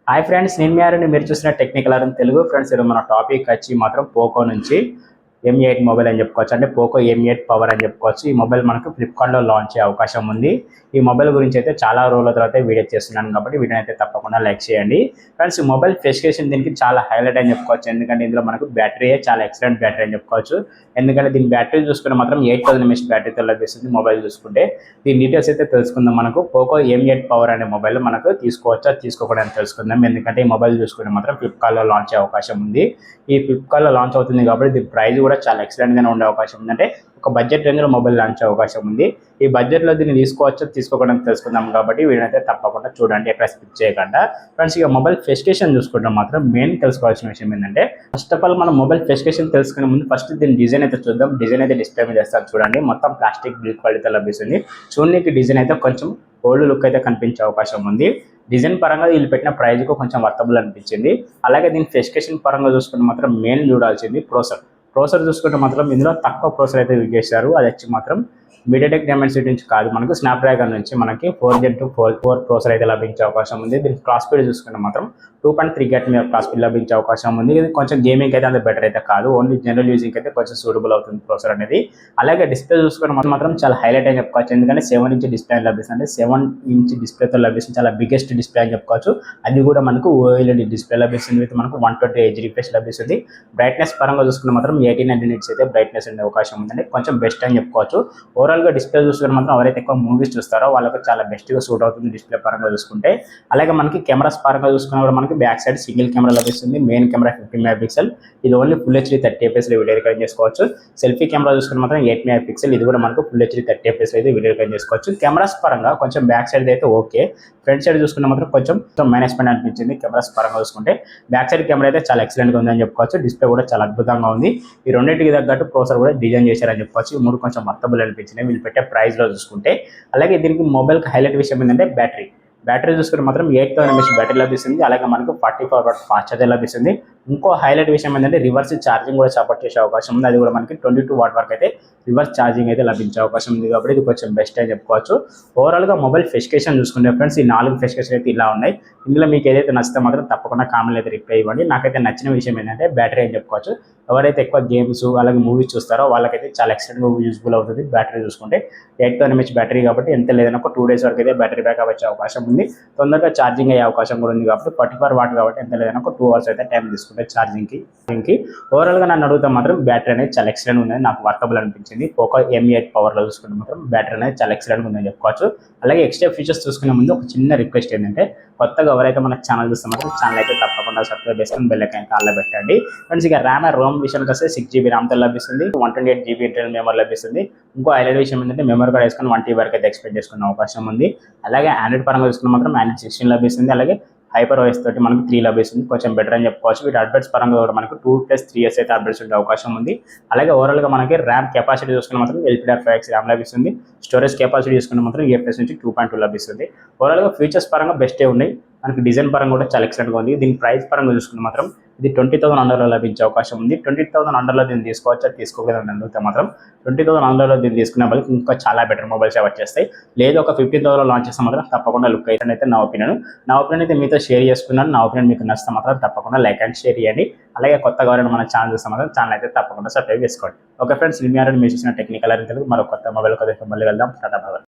Hi friends, నేను మీ ఆర్ని మీరు చూసిన టెక్నికల్ ఆర్ తెలుగు. ఫ్రెండ్స్, ఈరోజు మన టాపిక్ వచ్చి మాత్రం పోకో నుంచి M8 మొబైల్ అని చెప్పుకోవచ్చు. అంటే పోకో M8 పవర్ అని చెప్పుకోవచ్చు. ఈ మొబైల్ మనకు ఫ్లిప్కార్ట్లో లాంచ్ అయ్యే అవకాశం ఉంది. ఈ మొబైల్ గురించి అయితే చాలా రోజుల తర్వాత వీడియో చేస్తున్నాను కాబట్టి వీడియో అయితే తప్పకుండా లైక్ చేయండి. ఫ్రెండ్స్, ఈ మొబైల్ స్పెసిఫికేషన్ దీనికి చాలా హైలైట్ అని చెప్పుకోవచ్చు. ఎందుకంటే ఇందులో మనకు బ్యాటరీయే చాలా ఎక్సలెంట్ బ్యాటరీ అని చెప్పుకోవచ్చు. ఎందుకంటే దీని బ్యాటరీ చూసుకుంటే మాత్రం 8000 mAh బ్యాటరీతో లభిస్తుంది. మొబైల్ చూసుకుంటే దీని డీటెయిల్స్ అయితే తెలుసుకుందాం. మనకు పోకో M8 పవర్ అనే మొబైల్ మనకు తీసుకోవచ్చా తీసుకోకూడదని తెలుసుకుందాం. ఎందుకంటే ఈ మొబైల్ చూసుకుంటే మాత్రం ఫ్లిప్కార్ట్లో లాంచ్ అయ్యే అవకాశం ఉంది. ఈ ఫ్లిప్కార్ట్లో లాంచ్ అవుతుంది కాబట్టి దీని ప్రైస్ కూడా చాలా ఎక్సలెంట్గానే ఉండే అవకాశం ఉంది. అంటే ఒక బడ్జెట్ రేంజ్లో మొబైల్ లాంచ్ అవకాశం ఉంది. ఈ బడ్జెట్లో దీన్ని తీసుకోవచ్చా తీసుకోకూడదని తెలుసుకుందాం కాబట్టి వీడైతే తప్పకుండా చూడండి, ఎక్కడ స్కిప్ చేయకుండా. ఫ్రెండ్స్, ఇక మొబైల్ స్పెసిఫికేషన్ చూసుకుంటే మాత్రం మెయిన్ తెలుసుకోవాల్సిన విషయం ఏంటంటే, ఫస్ట్ ఆఫ్ ఆల్ మనం మొబైల్ స్పెసిఫికేషన్ తెలుసుకునే ముందు ఫస్ట్ దీని డిజైన్ అయితే చూద్దాం. డిజైన్ అయితే డిస్ప్లే మీద చేస్తారు చూడండి. మొత్తం ప్లాస్టిక్ బిల్డ్ క్వాలిటీ లభిస్తుంది. చూడడానికి డిజైన్ అయితే కొంచెం ఓల్డ్ లుక్ అయితే కనిపించే అవకాశం ఉంది. డిజైన్ పరంగా వీళ్ళు పెట్టిన ప్రైస్కు కొంచెం వర్తబుల్ అనిపించింది. అలాగే దీని స్పెసిఫికేషన్ పరంగా చూసుకుంటే మాత్రం మెయిన్ చూడాల్సింది ప్రోసెసర్ చూసుకుంటే మాత్రం ఇందులో తక్కువ ప్రోసెసర్ అయితే యూజ్ చేశారు. అది వచ్చి మాత్రం మీడియాటెక్ డైమెన్సిటీ నుంచి కాదు, మనకు స్నాప్డ్రాగన్ నుంచి మనకి 4 Gen 2 4 ప్రోసెసర్ అయితే లభించే అవకాశం ఉంది. దీని క్లాస్ స్పీడ్ చూసుకుంటే మాత్రం 2.3 GHz మీద క్లాస్ స్పీడ్ లభించే అవకాశం ఉంది. ఇది కొంచెం గేమింగ్ అయితే అంత బెటర్ అయితే కాదు, ఓన్లీ జనరల్ యూజింగ్ అయితే కొంచెం సూటబుల్ అవుతుంది ప్రోసెసర్ అనేది. అలాగే డిస్ప్లే చూసుకుంటే మాత్రం చాలా హైలైట్ అని చెప్పుకోవచ్చు. ఎందుకంటే 7 ఇంచ్ డిస్ప్లే లభిస్తుంది. అంటే 7 ఇంచ్ డిస్ప్లేతో లభిస్తుంది. చాలా బిగ్గెస్ట్ డిస్ప్లే అని చెప్పుకోవచ్చు. అది కూడా మనకు OLED డిస్ప్లే లభిస్తుంది. విత్ మనకు 120 Hz రిఫ్రెష్ లభిస్తుంది. బ్రైట్నెస్ పరంగా చూసుకుంటే మాత్రం 1800 nits అయితే బ్రైట్నెస్ ఉండే అవకాశం ఉందంటే కొంచెం బెస్ట్ అని చెప్పుకోవచ్చు. ఓవరాల్గా డిస్ప్లే చూసుకుంటే మాత్రం ఎవరైతే ఎక్కువ మూవీస్ చూస్తారో వాళ్ళకి చాలా బెస్ట్గా సూట్ అవుతుంది డిస్ప్లే పరంగా చూసుకుంటే. అలాగే మనకి కెమెరాస్ పరంగా చూసుకున్నా కూడా మనకి బ్యాక్ సైడ్ సింగిల్ కెమెరా లభిస్తుంది. Main camera 50 MP. ఇది only full HD 30 fps video record చేసుకోవచ్చు. సెల్ఫీ కెమెరా చూసుకుని మాత్రం 8 MP. ఇది కూడా మనకు ఫుల్ HD 30 fps అయితే వీడియో రికార్డ్ చేసుకోవచ్చు. కెమెరాస్ పరంగా కొంచెం బ్యాక్ సైడ్ అయితే ఓకే, ఫ్రంట్ సైడ్ చూసుకుంటే మాత్రం కొంచెం మైనస్ పాయింట్ అనిపించింది. కెమెరాస్ పరంగా చూసుకుంటే బ్యాక్ సైడ్ కెమెరా అయితే చాలా ఎక్సలెంట్గా ఉందని చెప్పుకోవచ్చు. డిస్ప్లే కూడా చాలా అద్భుతంగా ఉంది. ఈ రెండింటికి తగ్గట్టు ప్రోసెసర్ కూడా డిజైన్ చేశారని చెప్పుకోవచ్చు. ఈ మూడు కొంచెం వర్తబుల్ అనిపించినాయి వీళ్ళు పెట్టే ప్రైస్లో చూసుకుంటే. అలాగే దీనికి మొబైల్కి హైలైట్ విషయం ఏంటంటే బ్యాటరీ చూసుకుంటే మాత్రం 8000 mAh బ్యాటరీ లభిస్తుంది. అలాగే మనకు 44 వాట్ ఫాస్ట్ ఛార్జర్ లభిస్తుంది. ఇంకో హైలైట్ విషయం ఏంటంటే రివర్స్ ఛార్జింగ్ కూడా సపోర్ట్ చేసే అవకాశం ఉంది. అది కూడా మనకి 22 వాట్ వరకు అయితే రివర్స్ ఛార్జింగ్ అయితే లభించే అవకాశం ఉంది. కాబట్టి ఇది కొంచెం బెస్ట్ అని చెప్పుకోవచ్చు. ఓవరాల్గా మొబైల్ స్పెసిఫికేషన్ చూసుకుంటే ఫ్రెండ్స్, ఈ 4 స్పెసిఫికేషన్ అయితే ఇలా ఉన్నాయి. ఇందులో మీకు ఏదైతే నచ్చితే మాత్రం తప్పకుండా కామెంట్ అయితే రిప్లై ఇవ్వండి. నాకైతే నచ్చిన విషయం ఏంటంటే బ్యాటరీ అని చెప్పుకోవచ్చు. ఎవరైతే ఎక్కువ గేమ్స్ అలాగే మూవీస్ చూస్తారో వాళ్ళకైతే చాలా ఎక్సలెంట్గా యూజ్ఫుల్ అవుతుంది. బ్యాటరీ చూసుకుంటే 8000 mAh బ్యాటరీ కాబట్టి ఎంత లేదన్నా ఒక 2 days వరకు అయితే బ్యాటరీ బ్యాకప్ వచ్చే అవకాశం ఉంది. తొందరగా ఛార్జింగ్ అయ్యే అవకాశం కూడా ఉంది. కాబట్టి 44 వాట్ కాబట్టి ఎంత లేదన్నా ఒక 2 hours అయితే టైం తీసుకుంటే ఛార్జింగ్కి. ఓవరాల్గా నన్ను అడుగుతా మాత్రం బ్యాటరీ అనేది చాలా ఎక్సలెంట్ ఉంది, నాకు వర్తబుల్ అనిపించింది. పోకో M8 పవర్లో చూసుకుంటే మాత్రం బ్యాటరీ అనేది చాలా ఎక్సలెంట్గా ఉందని చెప్పుకోవచ్చు. అలాగే ఎక్స్ట్రా ఫీచర్స్ చూసుకునే ముందు ఒక చిన్న రిక్వెస్ట్ ఏంటంటే, కొత్తగా ఎవరైతే మన ఛానల్ చూస్తే మాత్రం ఛానల్ అయితే తప్పకుండా సబ్స్క్రైబ్ చేసుకుని బెల్ ఐకాన్ కాల్లో పెట్టండి. ఫ్రెండ్స్, ఇక ర్యామ్ అండ్ రోమ్ విషయానికి వస్తే 6GB ర్యామ్తో లభిస్తుంది. 128 GB ఇంటర్నల్ మెమరీ లభిస్తుంది. ఇంకో హైలైట్ విషయం ఏంటంటే మెమరీ కార్డ్ వేసుకొని 1 TB వరకు అయితే ఎక్స్పెక్ట్ చేసుకునే అవకాశం ఉంది. అలాగే ఆండ్రాయిడ్ పరంగా చూసుకున్న మాత్రం ఆండ్రాయిడ్ 16 లభిస్తుంది. అలాగే HyperOS తోటి మనకు 3 లభిస్తుంది. కొంచెం బెటర్ అని చెప్పుకోవచ్చు. వీటి అప్డేట్స్ పరంగా కూడా మనకు 2+3 years అయితే అప్డేట్స్ ఉండే అవకాశం ఉంది. అలాగే ఓవరాల్గా మనకి ర్యామ్ కెపాసిటీ చూసుకున్న మాత్రం LPDDR5X ర్యామ్ లభిస్తుంది. స్టోరేజ్ కెపాసిటీ చూసుకున్న మాత్రం 8+ నుంచి 2.2 లభిస్తుంది. ఓవరాల్గా ఫీచర్స్ పరంగా బెస్టే ఉన్నాయి. మనకి డిజైన్ పరంగా కూడా చాలా ఎక్సలెంట్గా ఉంది. దీని ప్రైస్ పరంగా చూసుకున్న మాత్రం ఇది 20,000 అండర్లో లభించే అవకాశం ఉంది. 20,000 అండర్లో దీన్ని తీసుకోవచ్చా తీసుకోకూడదని అడిగితే మాత్రం 20,000 అండర్లో దీన్ని తీసుకునే వాళ్ళకి ఇంకా చాలా బెటర్ మొబైల్స్ వచ్చేస్తాయి. లేదు ఒక 15,000 లాంచ్ చేస్తే మాత్రం తప్పకుండా లుక్ అయితే నా ఒపీనియన్ అయితే మీతో షేర్ చేసుకున్నాను. నా ఒపీనియన్ మీకు నచ్చితే మాత్రం తప్పకుండా లైక్ అండ్ షేర్ చేయండి. అలాగే కొత్తగా ఎవరైనా మన ఛానల్ చూస్తే మాత్రం ఛానల్ అయితే తప్పకుండా సబ్స్క్రైబ్ చేసుకోండి. ఓకే ఫ్రెండ్స్, మీరు చూసిన టెక్నికల్ తెలుగు మరో కొత్త మొబైల్ మళ్ళీ వెళ్దాం. టాటా.